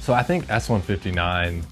So I think S259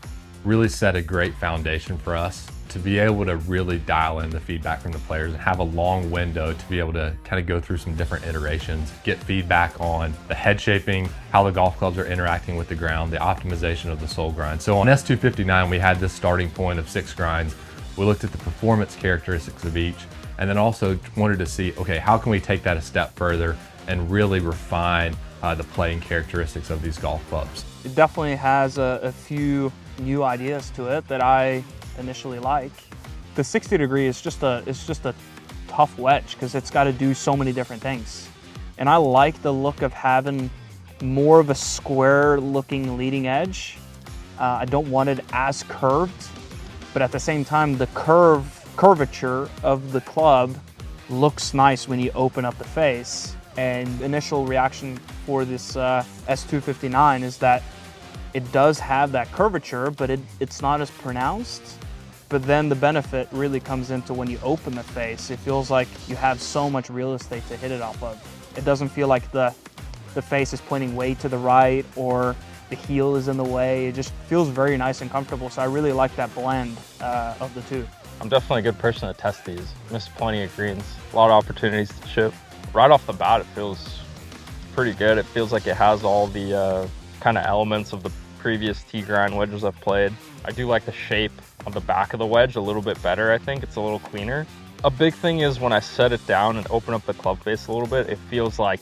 really set a great foundation for us to be able to really dial in the feedback from the players and have a long window to be able to kind of go through some different iterations, get feedback on the head shaping, how the golf clubs are interacting with the ground, the optimization of the sole grind. So on S259, we had this starting point of 6 grinds. We looked at the performance characteristics of each, and then also wanted to see, okay, how can we take that a step further and really refine the playing characteristics of these golf clubs. It definitely has a few new ideas to it that I initially like. The 60 degree is just a tough wedge because it's got to do so many different things. And I like the look of having more of a square looking leading edge. I don't want it as curved, but at the same time, the curvature of the club looks nice when you open up the face. And initial reaction for this S259 is that it does have that curvature, but it's not as pronounced. But then the benefit really comes into when you open the face. It feels like you have so much real estate to hit it off of. It doesn't feel like the face is pointing way to the right or the heel is in the way. It just feels very nice and comfortable. So I really like that blend of the two. I'm definitely a good person to test these. Missed plenty of greens, a lot of opportunities to chip. Right off the bat, it feels pretty good. It feels like it has all the kind of elements of the previous tee grind wedges I've played. I do like the shape of the back of the wedge a little bit better. I think it's a little cleaner. A big thing is when I set it down and open up the club face a little bit, it feels like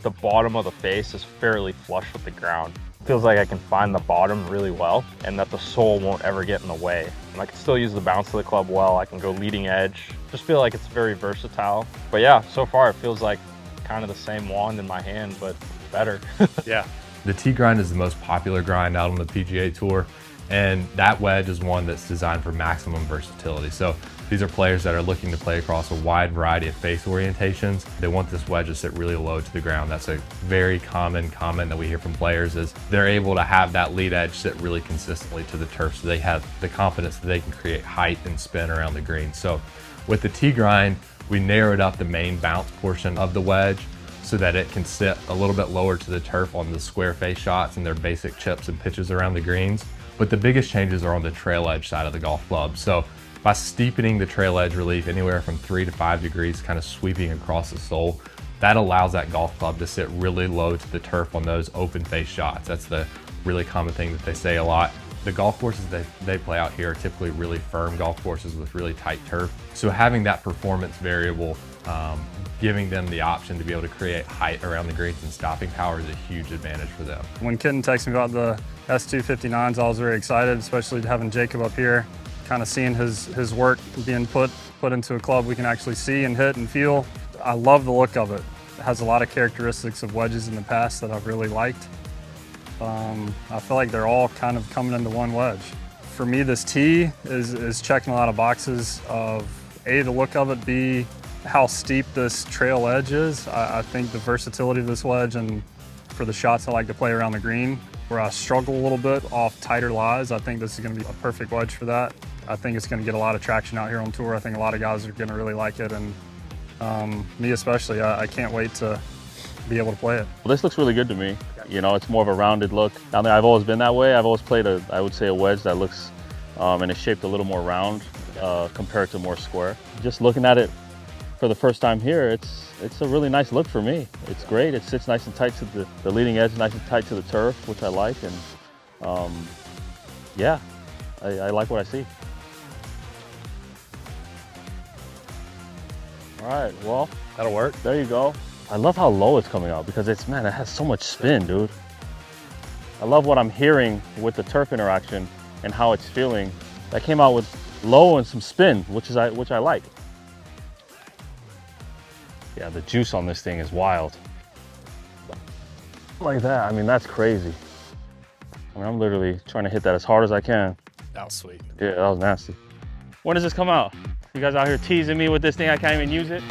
the bottom of the face is fairly flush with the ground. It feels like I can find the bottom really well and that the sole won't ever get in the way. And I can still use the bounce of the club well. I can go leading edge. Just feel like it's very versatile. But yeah, so far it feels like kind of the same wand in my hand, but better. Yeah. The tee grind is the most popular grind out on the PGA Tour, and that wedge is one that's designed for maximum versatility. So these are players that are looking to play across a wide variety of face orientations. They want this wedge to sit really low to the ground. That's a very common comment that we hear from players is they're able to have that lead edge sit really consistently to the turf, so they have the confidence that they can create height and spin around the green. So with the tee grind, we narrowed up the main bounce portion of the wedge so that it can sit a little bit lower to the turf on the square face shots and their basic chips and pitches around the greens. But the biggest changes are on the trail edge side of the golf club. So by steepening the trail edge relief anywhere from 3 to 5 degrees, kind of sweeping across the sole, that allows that golf club to sit really low to the turf on those open face shots. That's the really common thing that they say a lot. The golf courses that they play out here are typically really firm golf courses with really tight turf. So having that performance variable, giving them the option to be able to create height around the greens and stopping power is a huge advantage for them. When Kitten texted me about the S259s, I was very excited, especially having Jacob up here, kind of seeing his work being put into a club we can actually see and hit and feel. I love the look of it. It has a lot of characteristics of wedges in the past that I've really liked. I feel like they're all kind of coming into one wedge. For me, this tee is checking a lot of boxes of A, the look of it, B, how steep this trail edge is. I think the versatility of this wedge, and for the shots I like to play around the green, where I struggle a little bit off tighter lies, I think this is going to be a perfect wedge for that. I think it's going to get a lot of traction out here on tour. I think a lot of guys are going to really like it, and me especially. I can't wait to be able to play it. Well, this looks really good to me. You know, it's more of a rounded look. Down there, I've always been that way. I've always played I would say a wedge that looks and is shaped a little more round compared to more square. Just looking at it for the first time here, it's a really nice look for me. It's great. It sits nice and tight to the leading edge, nice and tight to the turf, which I like. And yeah, I like what I see. All right, well, That'll work. there you go. I love how low it's coming out because it has so much spin, dude. I love what I'm hearing with the turf interaction and how it's feeling. That came out with low and some spin, which I like. Yeah, the juice on this thing is wild. Like that, I mean, that's crazy. I mean, I'm literally trying to hit that as hard as I can. That was sweet. Yeah, that was nasty. When does this come out? You guys out here teasing me with this thing, I can't even use it?